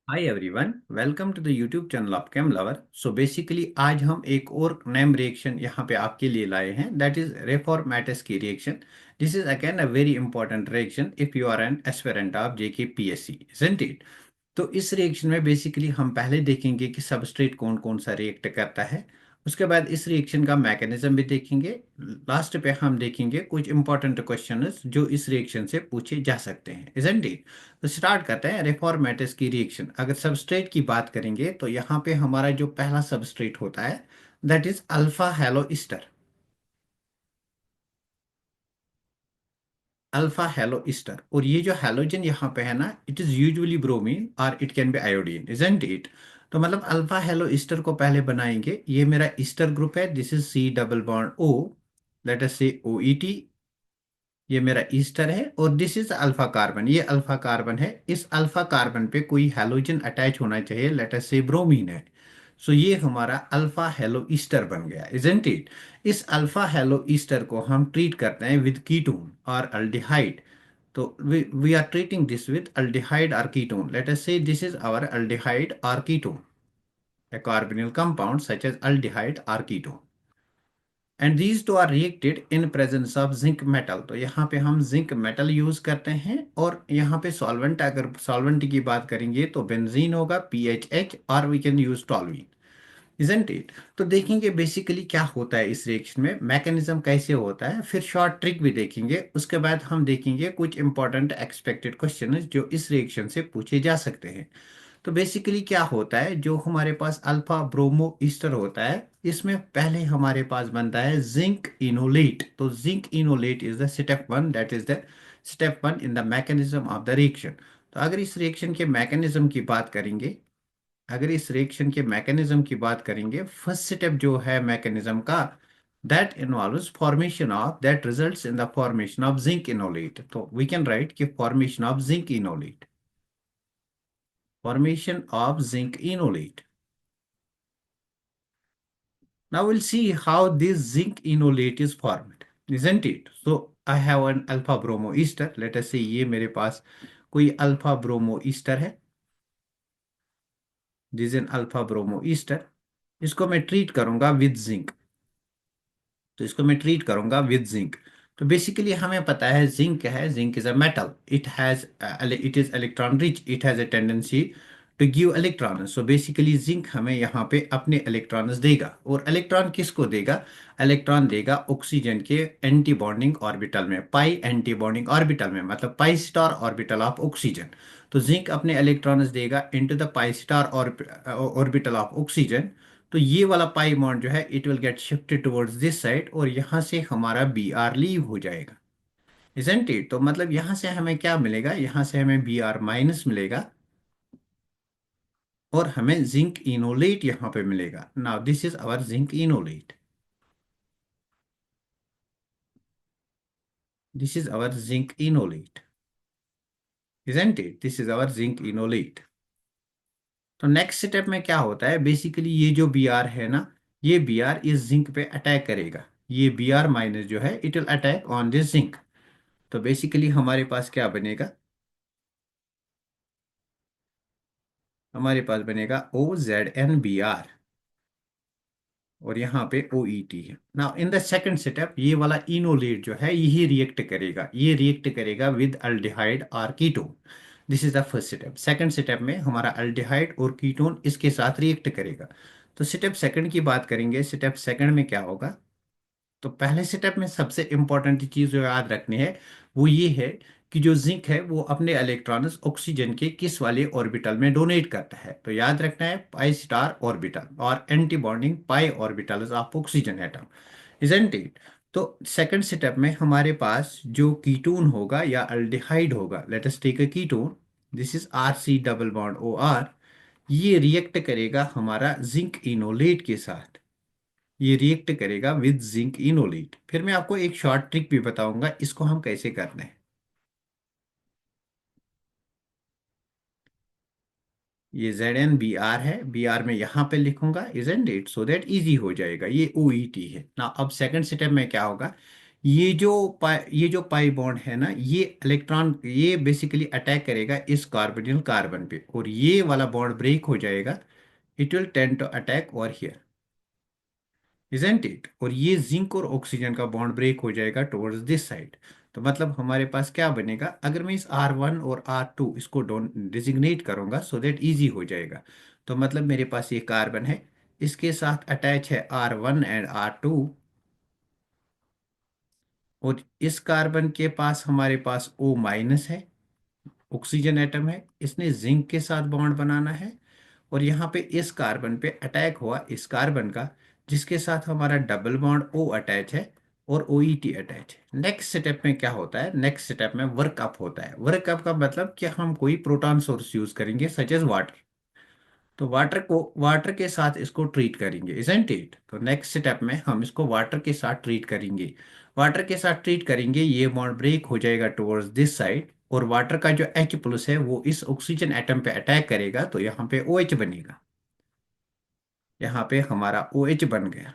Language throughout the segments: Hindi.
Hi everyone, welcome to the YouTube channel of chem lover. So basically आज हम एक और नेम रिएक्शन यहाँ पे आपके लिए लाए हैं, दैट इज रेफॉर्मेटस की रिएक्शन। This is again a very important reaction if you are an aspirant of JK PSC, isn't it? तो इस रिएक्शन में बेसिकली हम पहले देखेंगे कि सबस्ट्रेट कौन कौन सा रिएक्ट करता है। उसके बाद इस रिएक्शन का मैकेनिज्म भी देखेंगे। लास्ट पे हम देखेंगे कुछ इंपॉर्टेंट क्वेश्चंस जो इस रिएक्शन से पूछे जा सकते हैं, इजंट इट? तो स्टार्ट करते हैं रेफॉर्मेटिस की रिएक्शन। अगर सबस्ट्रेट की बात करेंगे तो यहाँ पे हमारा जो पहला सबस्ट्रेट होता है that is alpha halo Easter. Alpha halo Easter, और ये जो हैलोजन यहाँ पे है ना, इट इज यूजुअली ब्रोमीन और it can be iodine, isn't it? तो मतलब अल्फा हेलो ईस्टर को पहले बनाएंगे। ये मेरा ईस्टर ग्रुप है, this is C double bond O, let us say O E T. ये मेरा ईस्टर है और दिस इज अल्फा कार्बन, ये अल्फा कार्बन है। इस अल्फा कार्बन पे कोई हैलोजन अटैच होना चाहिए, लेट अस से ब्रोमीन है। सो ये हमारा अल्फा हेलो ईस्टर बन गया, इजंट इट? इस अल्फा हेलो ईस्टर को हम ट्रीट करते हैं विद कीटोन और अल्डिहाइड। तो we are treating this with aldehyde और ketone, let us say this is our aldehyde और ketone, a carbonyl compound such as aldehyde or ketone, and these two are reacted in presence of zinc metal. तो यहाँ पे हम जिंक मेटल यूज करते हैं। और यहाँ पे सॉल्वेंट, अगर सॉल्वेंट की बात करेंगे तो बेंजीन होगा, PHH, और we can use toluene, isn't it? तो देखेंगे बेसिकली क्या होता है इस रिएक्शन में, मैकेनिज्म कैसे होता है, फिर शॉर्ट ट्रिक भी देखेंगे। उसके बाद हम देखेंगे कुछ इंपॉर्टेंट एक्सपेक्टेड क्वेश्चन जो इस रिएक्शन से पूछे जा सकते हैं। तो बेसिकली क्या होता है, जो हमारे पास अल्फा ब्रोमो ईस्टर होता है, इसमें पहले हमारे पास बनता है जिंक इनोलेट। तो zinc enolate is the step one, that is the step one in the mechanism of the reaction. तो अगर इस रिएक्शन के मैकेनिज्म की बात करेंगे, अगर इस रिएक्शन के मैकेनिज्म की बात करेंगे, फर्स्ट स्टेप जो है मैकेनिज्म का, that involves formation of, that results in the formation of zinc enolate. तो वी कैन राइट कि formation of zinc enolate, formation of zinc enolate. Now we'll see how this zinc enolate is formed, isn't it? So I have an alpha bromo ester. Let us say ये मेरे पास कोई अल्फा ब्रोमो ईस्टर है, this an alpha bromo ester. इसको मैं ट्रीट करूंगा विद जिंक। तो इसको मैं ट्रीट करूंगा विद जिंक। तो बेसिकली हमें पता है जिंक क्या है, zinc is a metal, it is electron rich, it has a tendency to give electron. So basically zinc हमें यहाँ पे अपने इलेक्ट्रॉन्स देगा, और इलेक्ट्रॉन किसको देगा? इलेक्ट्रॉन देगा ऑक्सीजन के एंटी बॉन्डिंग ऑर्बिटल में, पाई एंटी बॉन्डिंग ऑर्बिटल में, मतलब पाई स्टार ऑर्बिटल ऑफ ऑक्सीजन। तो जिंक अपने इलेक्ट्रॉन्स देगा into the pi star orbital of oxygen. तो ये वाला पाई बॉन्ड जो है it will get shifted towards this side, और यहाँ से हमारा Br लीव हो जाएगा, इजंट इट? तो मतलब यहाँ से हमें क्या मिलेगा, यहाँ से हमें Br माइनस मिलेगा, और हमें जिंक इनोलेट यहाँ पे मिलेगा। Now this is our zinc enolate, this is our zinc enolate, isn't it? This is our zinc enolate. तो नेक्स्ट स्टेप में क्या होता है, बेसिकली ये जो Br है ना, ये Br इस जिंक पे अटैक करेगा। ये Br माइनस जो है it will attack on this zinc. तो बेसिकली हमारे पास क्या बनेगा, हमारे पास बनेगा OZNBr, और यहाँ पे OET है। Now in the second setup, ये वाला इनोलेट जो है यही रिएक्ट करेगा, ये रिएक्ट करेगा विद अल्डिहाइड और ketone. This is the first step. Second step में हमारा अल्डिहाइड और कीटोन इसके साथ रिएक्ट करेगा। तो स्टेप सेकंड की बात करेंगे, स्टेप सेकंड में क्या होगा? तो पहले सेटअप में सबसे इंपॉर्टेंट चीज जो याद रखनी है वो ये है कि जो जिंक है वो अपने इलेक्ट्रॉन्स ऑक्सीजन के किस वाले ऑर्बिटल में डोनेट करता है। तो याद रखना है पाई स्टार ऑर्बिटल और anti bonding pi orbital of oxygen atom, isn't it? तो सेकंड सेटअप में हमारे पास जो कीटोन होगा या अल्डिहाइड होगा, let us take a ketone, this is RC double bond OR। ये रिएक्ट करेगा हमारा जिंक इनोलेट के साथ, ये रिएक्ट करेगा विद जिंक इनोलेट। फिर मैं आपको एक शॉर्ट ट्रिक भी बताऊंगा इसको हम कैसे करते हैं। ये ZnBr है, Br में यहाँ पे लिखूंगा, isn't it? So that easy हो जाएगा। ये OET है ना। अब सेकंड स्टेप में क्या होगा, ये जो पाई बॉन्ड है ना, ये इलेक्ट्रॉन ये बेसिकली अटैक करेगा इस कार्बोनिल कार्बन पे, और ये वाला बॉन्ड ब्रेक हो जाएगा। It will tend to attack over here, isn't it. और ये जिंक और ऑक्सीजन का बॉन्ड ब्रेक हो जाएगा टुवर्ड्स दिस साइड। तो मतलब हमारे पास क्या बनेगा, अगर मैं इस R1 और R2 इसको डिजिग्नेट करूंगा सो दैट इजी हो जाएगा। तो मतलब मेरे पास ये कार्बन है, इसके साथ अटैच है R1 एंड R2, और इस कार्बन के पास हमारे पास O माइनस है, ऑक्सीजन एटम है, इसने जिंक के साथ बॉन्ड बनाना है। और यहाँ पे इस कार्बन पे अटैक हुआ इस कार्बन का, जिसके साथ हमारा डबल बॉन्ड O अटैच है और OET अटैच है। नेक्स्ट स्टेप में क्या होता है, नेक्स्ट स्टेप में वर्क अप होता है। वर्क अप का मतलब कि हम कोई प्रोटॉन सोर्स यूज करेंगे सच एज वाटर। तो वाटर के साथ इसको ट्रीट करेंगे, इजंट इट। तो नेक्स्ट स्टेप में हम इसको वाटर के साथ ट्रीट करेंगे। वाटर के साथ ट्रीट करेंगे, ये बॉन्ड ब्रेक हो जाएगा टुवर्ड्स दिस साइड, और वाटर का जो H प्लस है वो इस ऑक्सीजन एटम पे अटैक करेगा, तो यहाँ पे OH बनेगा। यहाँ पे हमारा OH बन गया।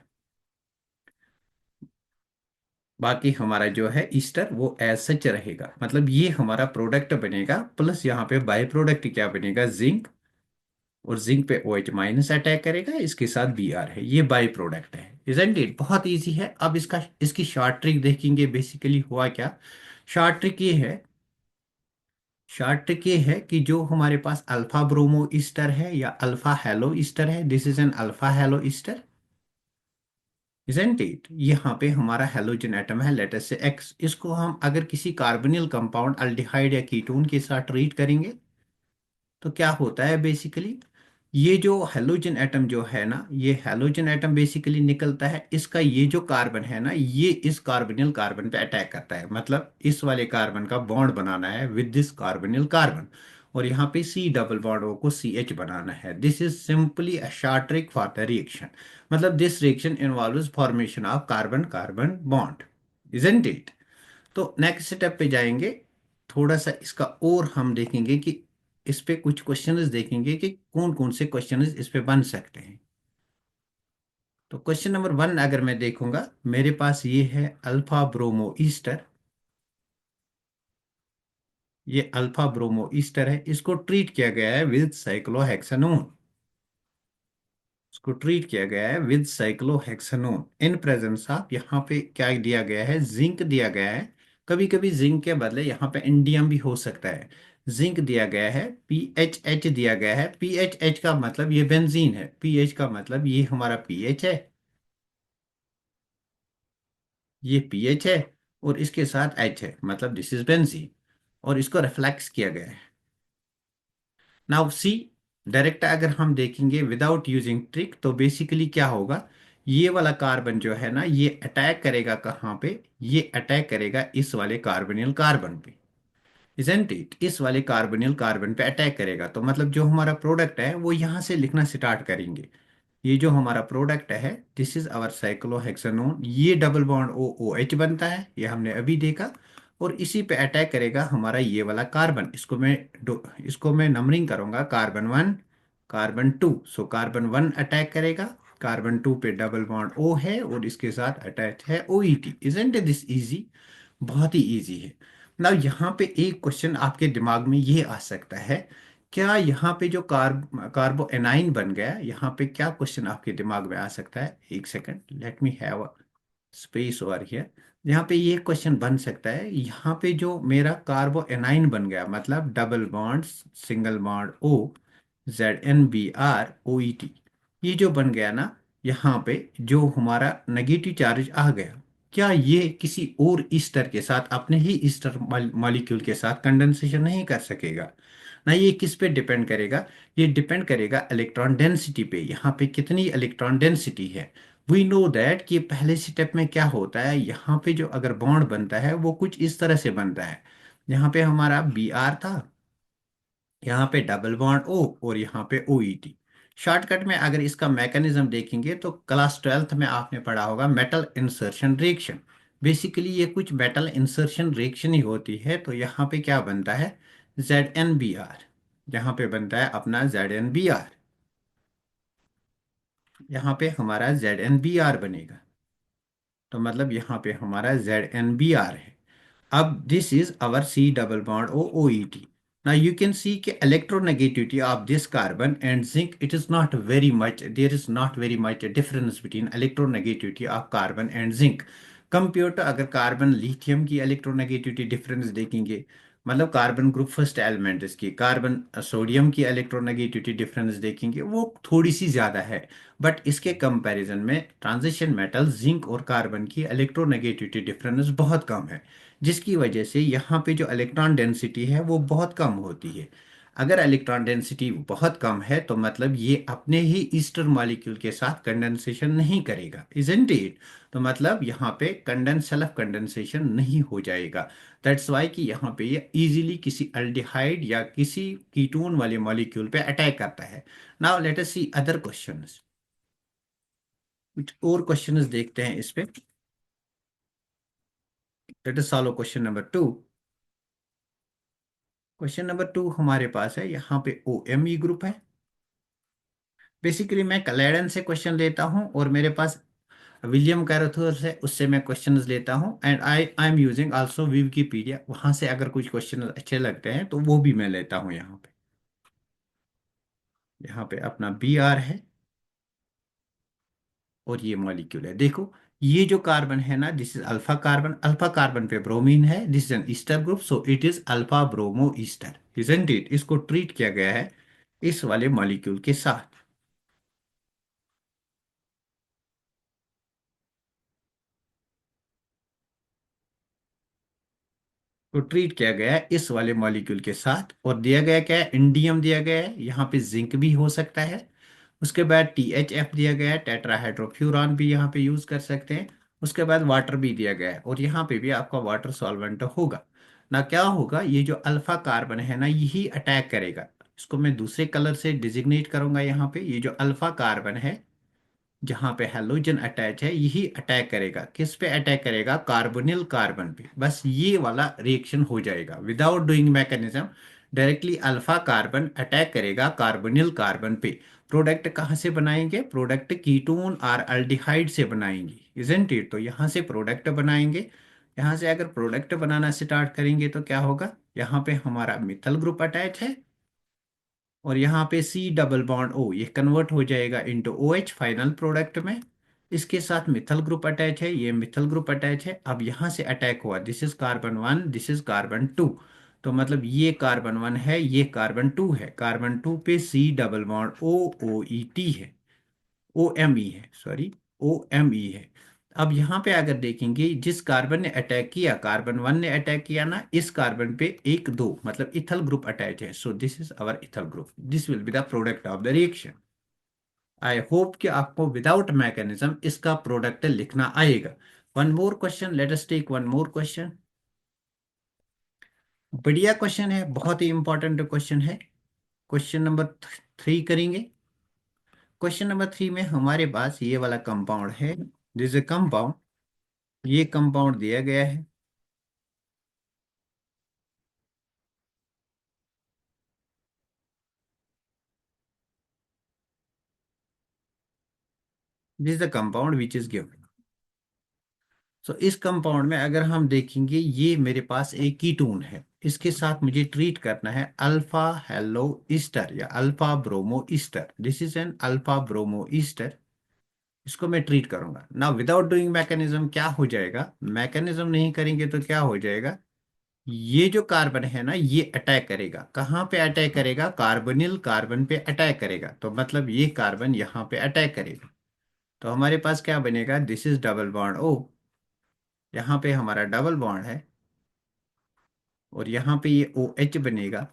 बाकी हमारा जो है ईस्टर वो एज सच रहेगा, मतलब ये हमारा प्रोडक्ट बनेगा। प्लस यहाँ पे बाय प्रोडक्ट क्या बनेगा, जिंक, और जिंक पे OH माइनस अटैक करेगा, इसके साथ Br है, ये बाई प्रोडक्ट है। इजंट इट, बहुत इजी है। अब इसकी शॉर्ट ट्रिक देखेंगे, बेसिकली हुआ क्या। शॉर्ट ट्रिक ये है, शॉर्ट ट्रिक ये है कि जो हमारे पास अल्फा ब्रोमो ईस्टर है या अल्फा हेलो ईस्टर है, this is an alpha halo Easter, isn't it. यहाँ पे हमारा हेलोजन एटम है, लेटर से X। इसको हम अगर किसी कार्बोनिल कंपाउंड अल्डिहाइड या कीटोन के साथ ट्रीट करेंगे तो क्या होता है बेसिकली, ये जो हैलोजन एटम जो है ना, ये हैलोजन एटम बेसिकली निकलता है, इसका ये जो कार्बन है ना, ये इस कार्बोनिल कार्बन पे अटैक करता है। मतलब इस वाले कार्बन का बॉन्ड बनाना है विद दिस कार्बोनिल कार्बन, और यहाँ पे C डबल बॉन्ड O को CH बनाना है। This is simply a short trick for the reaction. मतलब this reaction involves formation of carbon carbon bond, isn't it. तो नेक्स्ट स्टेप पे जाएंगे, थोड़ा सा इसका और हम देखेंगे कि इस पे कुछ क्वेश्चंस देखेंगे कि कौन कौन से क्वेश्चंस इस पे बन सकते हैं। तो क्वेश्चन नंबर 1 अगर मैं देखूंगा, मेरे पास ये है अल्फा ब्रोमो ईस्टर। ये अल्फा ब्रोमो ईस्टर है, इसको ट्रीट किया गया है विद साइक्लोहेक्सानोन। इसको ट्रीट किया गया है with cyclohexanone in presence of, यहाँ पे क्या दिया गया है, जिंक दिया गया है। कभी कभी जिंक के बदले यहाँ पे इंडियम भी हो सकता है। जिंक दिया गया है, PHH दिया गया है। PHH का मतलब ये बेंजीन है, पीएच का मतलब ये हमारा पीएच है, ये पीएच है, और इसके साथ H है, मतलब दिस इज बेंजीन, और इसको रिफ्लेक्स किया गया है। नाउ सी, डायरेक्ट अगर हम देखेंगे विदाउट यूजिंग ट्रिक, तो बेसिकली क्या होगा, ये वाला कार्बन जो है ना, ये अटैक करेगा कहाँ पे, ये अटैक करेगा इस वाले कार्बोनिल कार्बन पे, इजंट इट। इस वाले कार्बोनिल कार्बन पे अटैक करेगा, तो मतलब जो हमारा प्रोडक्ट है वो यहाँ से लिखना स्टार्ट करेंगे। ये जो हमारा प्रोडक्ट है, दिस इज आवर साइक्लोहेक्सानोन, ये डबल बॉन्ड O OH बनता है, ये हमने अभी देखा। और इसी पे अटैक करेगा हमारा ये वाला कार्बन। इसको मैं नंबरिंग करूंगा, carbon 1, carbon 2। So carbon 1 attack करेगा, कार्बन 2 पे डबल बॉन्ड O है, और इसके साथ अटैच है OET। इजंट दिस इजी, बहुत ही इजी है ना। यहाँ पे एक क्वेश्चन आपके दिमाग में ये आ सकता है, क्या यहाँ पे जो कार्बो एनाइन बन गया, यहाँ पे क्या क्वेश्चन आपके दिमाग में आ सकता है, एक second, let me have a space over here. यहाँ पे ये क्वेश्चन बन सकता है, यहाँ पे जो मेरा कार्बो एनाइन बन गया, मतलब double bond single bond O, ZnBr OET, ये जो बन गया ना, यहाँ पे जो हमारा नेगेटिव चार्ज आ गया, क्या ये किसी और ईस्टर के साथ, अपने ही ईस्टर मॉलिक्यूल के साथ कंडेंसेशन नहीं कर सकेगा ना। ये किस पे डिपेंड करेगा, ये डिपेंड करेगा इलेक्ट्रॉन डेंसिटी पे, यहाँ पे कितनी इलेक्ट्रॉन डेंसिटी है। वी नो दैट कि पहले स्टेप में क्या होता है, यहाँ पे जो अगर बॉन्ड बनता है वो कुछ इस तरह से बनता है। यहाँ पे हमारा Br था, यहाँ पे डबल बॉन्ड O, और यहाँ पे OET। शॉर्टकट में अगर इसका मैकेनिज्म देखेंगे तो क्लास 12th में आपने पढ़ा होगा मेटल इंसर्शन रिएक्शन। बेसिकली ये कुछ मेटल इंसर्शन रिएक्शन ही होती है। तो यहाँ पे क्या बनता है, ZnBr, यहाँ पे बनता है अपना ZnBr, यहाँ पे हमारा ZnBr बनेगा। तो मतलब यहाँ पे हमारा ZnBr है। अब this is our C double bond O OET। Now you can see कि electronegativity of this carbon and zinc, it is not very much, there is not very much difference between electronegativity of carbon and zinc compared to अगर कार्बन लिथियम की इलेक्ट्रोनेगेटिविटी डिफरेंस देखेंगे, मतलब कार्बन ग्रुप फर्स्ट एलिमेंट इसकी, कार्बन सोडियम की इलेक्ट्रोनेगेटिविटी डिफरेंस देखेंगे वो थोड़ी सी ज़्यादा है। बट इसके कंपैरिजन में ट्रांजिशन मेटल जिंक और कार्बन की इलेक्ट्रोनेगेटिविटी डिफरेंस बहुत कम है, जिसकी वजह से यहाँ पे जो इलेक्ट्रॉन डेंसिटी है वो बहुत कम होती है। अगर इलेक्ट्रॉन डेंसिटी बहुत कम है तो मतलब ये अपने ही ईस्टर मॉलिक्यूल के साथ कंडेंसेशन नहीं करेगा, इजंट इट? तो मतलब यहाँ पे सेल्फ कंडेंसेशन नहीं हो जाएगा। दैट्स वाई कि यहाँ पे ये इजीली किसी अल्डिहाइड या किसी कीटोन वाले मॉलिक्यूल पे अटैक करता है। नाउ लेट अस सी अदर क्वेश्चंस। कुछ और क्वेश्चंस देखते हैं इस पे। Let us solve question number 2। Question number 2 हमारे पास है, यहाँ पे OMe ग्रुप है। बेसिकली मैं कलेडन से क्वेश्चन लेता हूँ और मेरे पास विलियम कैरोथर से, उससे मैं क्वेश्चंस लेता हूँ, and I am using also Wikipedia, वहां से अगर कुछ क्वेश्चन अच्छे लगते हैं तो वो भी मैं लेता हूँ यहाँ पे। यहाँ पे अपना Br है और ये मॉलिक्यूल है। देखो ये जो कार्बन है ना, दिस इज अल्फा कार्बन पे ब्रोमीन है, this is an Easter group, so it is alpha bromo Easter, isn't it? इसको ट्रीट किया गया है इस वाले मॉलिक्यूल के साथ। तो ट्रीट किया गया है इस वाले मॉलिक्यूल के साथ, और दिया गया क्या है, इंडियम दिया गया है, यहाँ पे जिंक भी हो सकता है। उसके बाद THF दिया गया है, टेट्राहाइड्रोफ्यूरॉन भी यहाँ पे यूज कर सकते हैं। उसके बाद वाटर भी दिया गया है, और यहाँ पे भी आपका वाटर सॉल्वेंट होगा ना। क्या होगा, ये जो अल्फा कार्बन है ना यही अटैक करेगा। इसको मैं दूसरे कलर से डिजिग्नेट करूंगा। यहाँ पे ये जो अल्फा कार्बन है जहां पे हैलोजन अटैच है, यही अटैक करेगा। किस पे अटैक करेगा? कार्बोनिल कार्बन पे। बस ये वाला रिएक्शन हो जाएगा without doing mechanism. Directly alpha carbon attack करेगा कार्बोनिल कार्बन पे। प्रोडक्ट कहाँ से बनाएंगे? प्रोडक्ट कीटोन और अल्डिहाइड से बनाएंगे, इजंट इट? तो यहाँ से प्रोडक्ट बनाएंगे। यहाँ से अगर प्रोडक्ट बनाना स्टार्ट करेंगे तो क्या होगा, यहाँ पे हमारा मिथल ग्रुप अटैच है, और यहाँ पे C डबल बॉन्ड O ये कन्वर्ट हो जाएगा इनटू OH फाइनल प्रोडक्ट में। इसके साथ मिथल ग्रुप अटैच है, ये मिथल ग्रुप अटैच है। अब यहाँ से अटैक हुआ, this is carbon 1, this is carbon 2। तो मतलब ये कार्बन 1 है, ये कार्बन 2 है। कार्बन 2 पे C double bond O OET है, OMe है, सॉरी, OMe है। अब यहाँ पे अगर देखेंगे, जिस कार्बन ने अटैक किया, कार्बन 1 ने अटैक किया ना, इस कार्बन पे एक दो मतलब इथल ग्रुप अटैच है, so this is our ethyl group, this will be the product of the reaction. I hope कि आपको विदाउट मैकेनिज्म इसका प्रोडक्ट लिखना आएगा। One more question, let us take one more question. बढ़िया क्वेश्चन है, बहुत ही इंपॉर्टेंट क्वेश्चन है। क्वेश्चन नंबर 3 करेंगे। क्वेश्चन नंबर 3 में हमारे पास ये वाला कंपाउंड है, दिस ए कंपाउंड, ये कंपाउंड दिया गया है। This is the compound which is given. So इस कंपाउंड में अगर हम देखेंगे, ये मेरे पास एक कीटोन है, इसके साथ मुझे ट्रीट करना है अल्फा हेलो ईस्टर या alpha bromo Easter. This is an alpha bromo ester. इसको मैं ट्रीट करूंगा ना विदाउट डूइंग मैकेनिज्म। क्या हो जाएगा, मैकेनिज्म नहीं करेंगे तो क्या हो जाएगा, ये जो कार्बन है ना ये अटैक करेगा। कहाँ पे अटैक करेगा? कार्बोनिल कार्बन पे अटैक करेगा। तो मतलब ये कार्बन यहाँ पे अटैक करेगा। तो हमारे पास क्या बनेगा, this is double bond O, यहाँ पे हमारा डबल बॉन्ड है, और यहाँ पे ये OH बनेगा।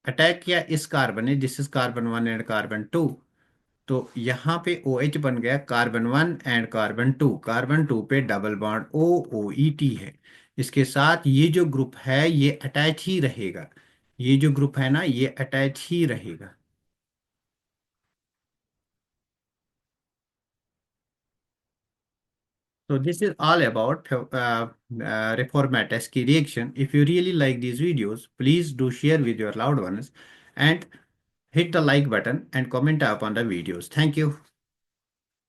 अटैक किया इस कार्बन ने, this is carbon 1 and carbon 2। तो यहाँ पे OH बन गया कार्बन 1 एंड कार्बन 2 पे डबल बॉन्ड O OET है। इसके साथ ये जो ग्रुप है ये अटैच ही रहेगा, ये जो ग्रुप है ना ये अटैच ही रहेगा। So this is all about reformatase की reaction. If you really like these videos, please do share with your loved ones and hit the like button and comment up on the videos. Thank you.